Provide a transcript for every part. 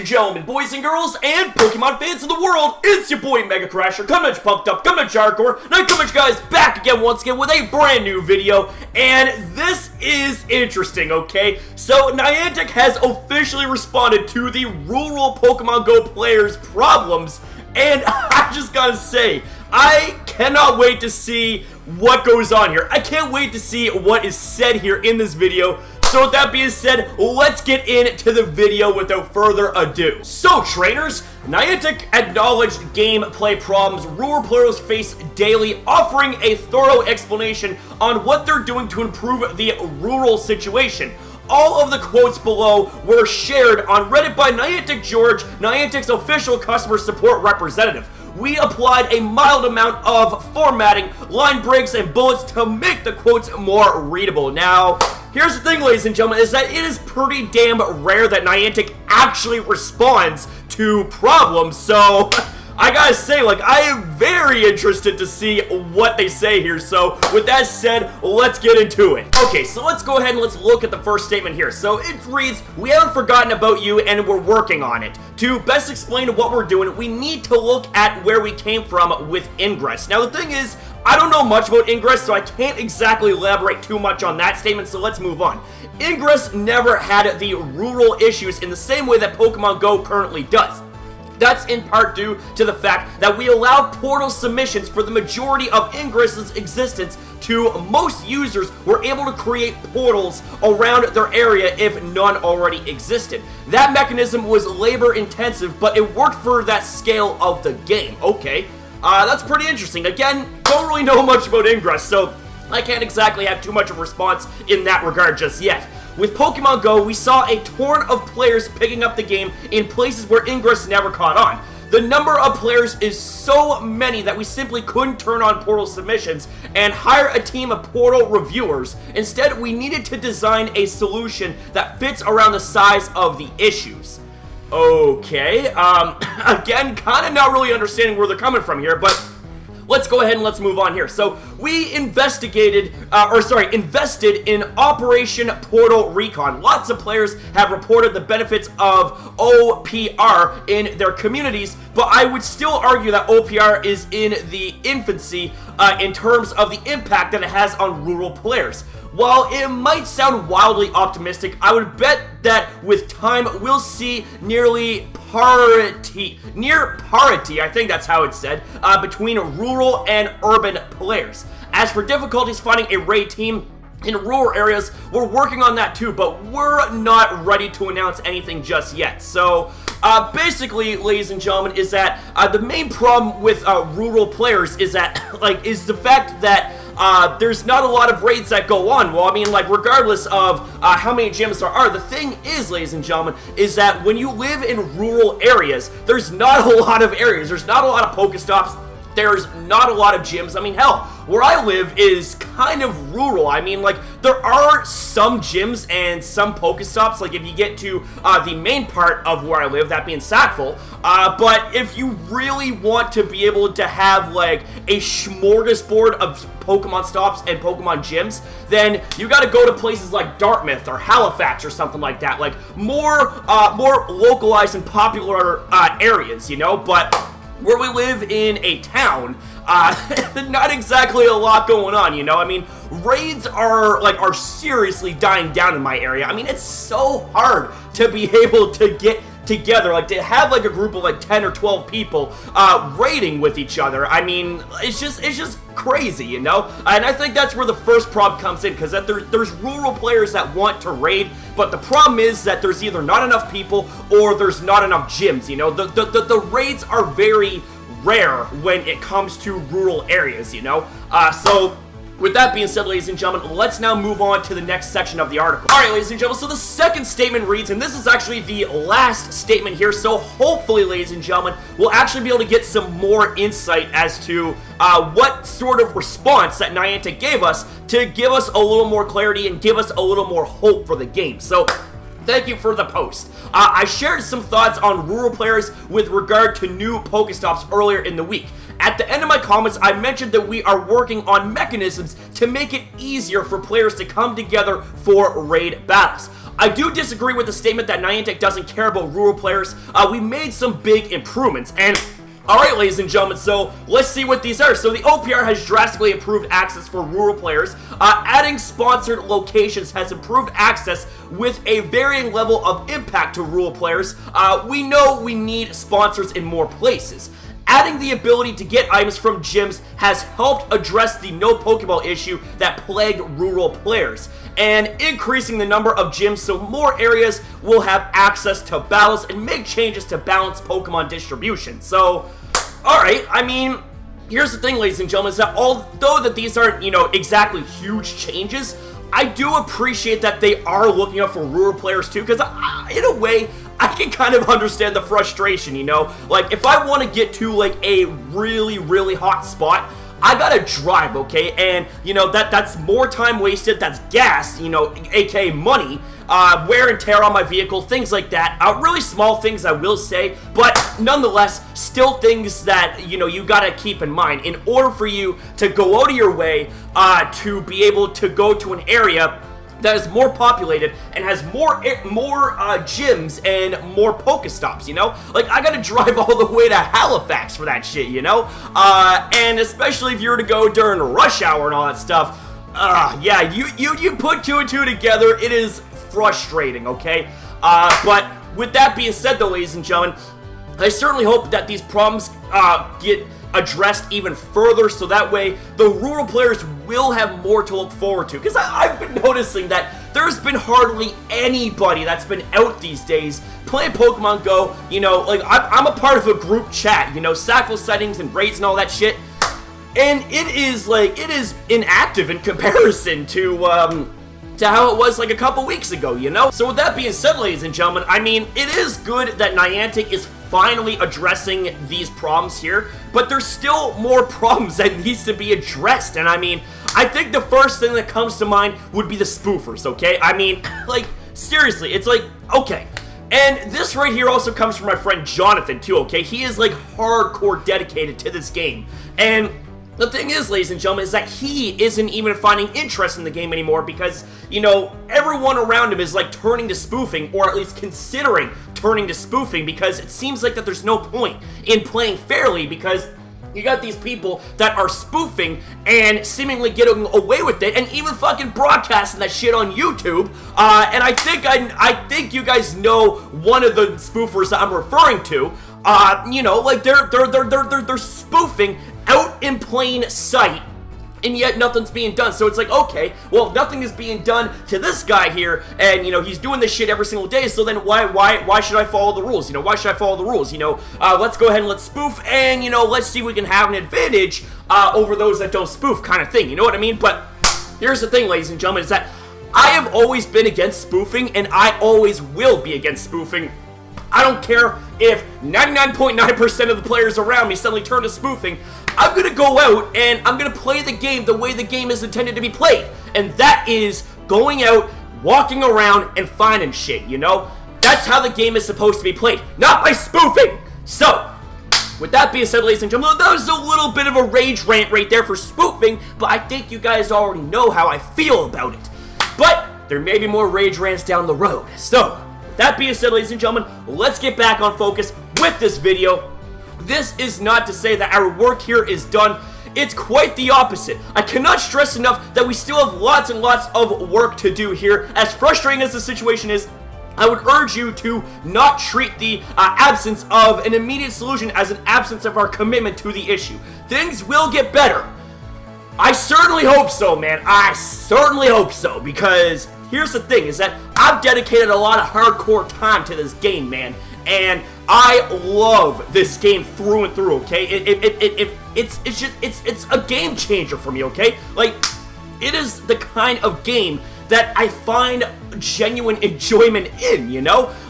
and gentlemen, boys and girls, and Pokemon fans of the world, it's your boy MegaCrasher, coming at you pumped up, coming at you hardcore, and I'm coming at you guys back again once again with a brand new video, and this is interesting, okay? So, Niantic has officially responded to the rural Pokemon Go players' problems, and I just gotta say, I cannot wait to see what goes on here. I can't wait to see what is said here in this video. So with that being said, let's get into the video without further ado. So trainers, Niantic acknowledged gameplay problems rural players face daily, offering a thorough explanation on what they're doing to improve the rural situation. All of the quotes below were shared on Reddit by Niantic George, Niantic's official customer support representative. We applied a mild amount of formatting, line breaks, and bullets to make the quotes more readable. Now, here's the thing, ladies and gentlemen, is that it is pretty damn rare that Niantic actually responds to problems, so I gotta say, I am very interested to see what they say here. So, with that said, let's get into it. Okay, so let's go ahead and let's look at the first statement here. So, it reads, "We haven't forgotten about you and we're working on it. To best explain what we're doing, we need to look at where we came from with Ingress." Now, the thing is, I don't know much about Ingress, so I can't exactly elaborate too much on that statement, so let's move on. Ingress never had the rural issues in the same way that Pokemon Go currently does. That's in part due to the fact that we allow portal submissions for the majority of Ingress's existence. To most users were able to create portals around their area if none already existed. That mechanism was labor intensive, but it worked for that scale of the game. Okay, that's pretty interesting. Again, don't really know much about Ingress, so I can't exactly have too much of a response in that regard just yet. With Pokemon Go, we saw a torrent of players picking up the game in places where Ingress never caught on. The number of players is so many that we simply couldn't turn on portal submissions and hire a team of portal reviewers. Instead, we needed to design a solution that fits around the size of the issues. Okay, again, kind of not really understanding where they're coming from here, but let's go ahead and let's move on here. So we invested in Operation Portal Recon. Lots of players have reported the benefits of OPR in their communities, but I would still argue that OPR is in the infancy in terms of the impact that it has on rural players. While it might sound wildly optimistic, I would bet that with time we'll see near parity, I think that's how it's said, between rural and urban players. As for difficulties finding a raid team in rural areas, we're working on that too, but we're not ready to announce anything just yet. So, basically, ladies and gentlemen, is that the main problem with rural players is that, is the fact that there's not a lot of raids that go on. Well, I mean, regardless of how many gyms there are, the thing is, ladies and gentlemen, is that when you live in rural areas, there's not a lot of areas. There's not a lot of Pokestops. There's not a lot of gyms. I mean, hell, where I live is kind of rural. I mean, there are some gyms and some Pokestops, if you get to the main part of where I live, that being Sackville. But if you really want to be able to have, a smorgasbord of Pokemon stops and Pokemon gyms, then you gotta go to places like Dartmouth or Halifax or something like that. More localized and popular areas, you know? But where we live in a town, not exactly a lot going on, you know? I mean, raids are seriously dying down in my area. I mean, it's so hard to be able to get together, to have a group of 10 or 12 people raiding with each other. I mean, it's just crazy, you know? And I think that's where the first problem comes in, because there's rural players that want to raid, but the problem is that there's either not enough people or there's not enough gyms, you know? The raids are very rare when it comes to rural areas, you know? So with that being said, ladies and gentlemen, let's now move on to the next section of the article. Alright, ladies and gentlemen, so the second statement reads, and this is actually the last statement here, so hopefully, ladies and gentlemen, we'll actually be able to get some more insight as to what sort of response that Niantic gave us to give us a little more clarity and give us a little more hope for the game. So, thank you for the post. I shared some thoughts on rural players with regard to new Pokestops earlier in the week. At the end of my comments, I mentioned that we are working on mechanisms to make it easier for players to come together for raid battles. I do disagree with the statement that Niantic doesn't care about rural players. We made some big improvements, and alright, ladies and gentlemen, so let's see what these are. So the OPR has drastically improved access for rural players. Adding sponsored locations has improved access with a varying level of impact to rural players. We know we need sponsors in more places. Adding the ability to get items from gyms has helped address the no Pokeball issue that plagued rural players, and increasing the number of gyms so more areas will have access to battles and make changes to balance Pokemon distribution. So, alright, I mean, here's the thing, ladies and gentlemen, is that although that these aren't, exactly huge changes, I do appreciate that they are looking out for rural players too, because in a way, I can kind of understand the frustration, Like, if I want to get to, like, a really, really hot spot, I gotta drive, okay? And, that's more time wasted, that's gas, aka money, wear and tear on my vehicle, things like that. Really small things, I will say, but nonetheless, still things that, you gotta keep in mind. In order for you to go out of your way to be able to go to an area that is more populated and has more gyms and more Pokestops, Like, I gotta drive all the way to Halifax for that shit, And especially if you were to go during rush hour and all that stuff, yeah, you put two and two together, it is frustrating, okay? But with that being said, though, ladies and gentlemen, I certainly hope that these problems get addressed even further, so that way the rural players will have more to look forward to, because I've been noticing that there's been hardly anybody that's been out these days playing Pokemon Go. Like, I'm a part of a group chat, Sackville settings and raids and all that shit, and it is inactive in comparison to how it was like a couple weeks ago, So with that being said, ladies and gentlemen, I mean, it is good that Niantic is finally addressing these problems here, but there's still more problems that needs to be addressed, and I mean, I think the first thing that comes to mind would be the spoofers, okay? I mean, like, seriously, it's like, okay. And this right here also comes from my friend Jonathan, too, okay? He is, like, hardcore dedicated to this game, and the thing is, ladies and gentlemen, is that he isn't even finding interest in the game anymore because, everyone around him is, like, turning to spoofing, or at least considering turning to spoofing, because it seems like that there's no point in playing fairly, because you got these people that are spoofing and seemingly getting away with it, and even fucking broadcasting that shit on YouTube. And I think you guys know one of the spoofers that I'm referring to. Like they're spoofing out in plain sight, and yet nothing's being done. So it's like, okay, well, nothing is being done to this guy here, and he's doing this shit every single day. So then why should I follow the rules? Why should I follow the rules? Let's go ahead and let's spoof, and let's see if we can have an advantage over those that don't spoof, kind of thing. You know what I mean? But here's the thing, ladies and gentlemen, is that I have always been against spoofing, and I always will be against spoofing. I don't care if 99.9% of the players around me suddenly turn to spoofing. I'm going to go out and I'm going to play the game the way the game is intended to be played. And that is going out, walking around, and finding shit, That's how the game is supposed to be played, not by spoofing. So, with that being said, ladies and gentlemen, that was a little bit of a rage rant right there for spoofing, but I think you guys already know how I feel about it. But there may be more rage rants down the road. So, that being said, ladies and gentlemen, let's get back on focus with this video. This is not to say that our work here is done. It's quite the opposite. I cannot stress enough that we still have lots and lots of work to do here. As frustrating as the situation is, I would urge you to not treat the absence of an immediate solution as an absence of our commitment to the issue. Things will get better. I certainly hope so, man. I certainly hope so, because here's the thing, is that I've dedicated a lot of hardcore time to this game, man, and I love this game through and through, okay? It's a game changer for me, okay? Like, it is the kind of game that I find genuine enjoyment in,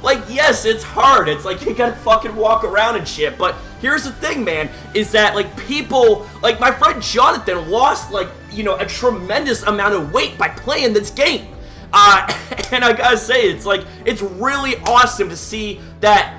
Like, yes, it's hard. It's like you gotta fucking walk around and shit, but here's the thing, man, is that, like, people, like, my friend Jonathan lost, like, a tremendous amount of weight by playing this game. And I gotta say, it's like, it's really awesome to see that,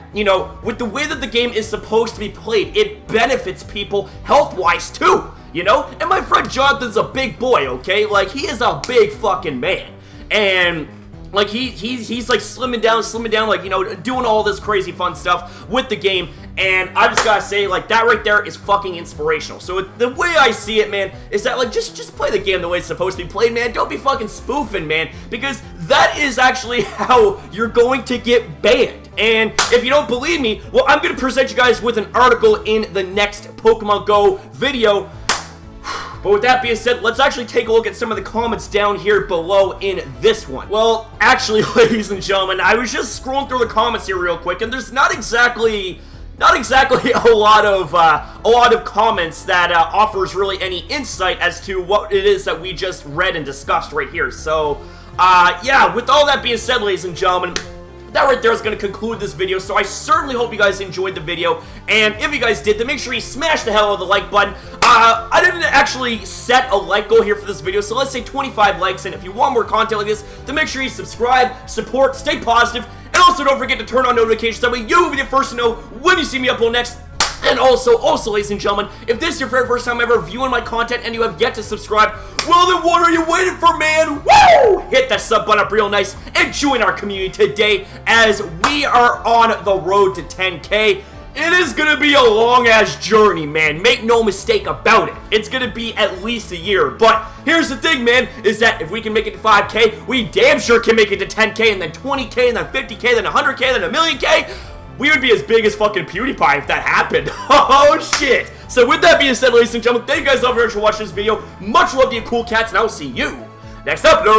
with the way that the game is supposed to be played, it benefits people health-wise too, And my friend Jonathan's a big boy, okay? Like, he is a big fucking man. And Like, he's like slimming down, like, you know, doing all this crazy fun stuff with the game, and I just gotta say, like, that right there is fucking inspirational. So the way I see it, man, is that, like, just play the game the way it's supposed to be played, man. Don't be fucking spoofing, man, because that is actually how you're going to get banned. And if you don't believe me, well, I'm gonna present you guys with an article in the next Pokemon Go video. But with that being said, let's actually take a look at some of the comments down here below in this one. Well, actually, ladies and gentlemen, I was just scrolling through the comments here real quick, and there's not exactly a lot of comments that offers really any insight as to what it is that we just read and discussed right here. So, yeah, with all that being said, ladies and gentlemen, that right there is going to conclude this video, so I certainly hope you guys enjoyed the video, and if you guys did, then make sure you smash the hell out of the like button. I didn't actually set a like goal here for this video, so let's say 25 likes, and if you want more content like this, then make sure you subscribe, support, stay positive, and also don't forget to turn on notifications, that way you will be the first to know when you see me upload next. And also, ladies and gentlemen, if this is your very first time ever viewing my content and you have yet to subscribe, well then what are you waiting for, man? Woo! Hit that sub button up real nice and join our community today as we are on the road to 10K. It is gonna be a long-ass journey, man. Make no mistake about it. It's gonna be at least a year. But here's the thing, man, is that if we can make it to 5K, we damn sure can make it to 10K, and then 20K, and then 50K, then 100K, then a million K. We would be as big as fucking PewDiePie if that happened. Oh, shit. So with that being said, ladies and gentlemen, thank you guys all very much for watching this video. Much love to you cool cats, and I will see you next upload.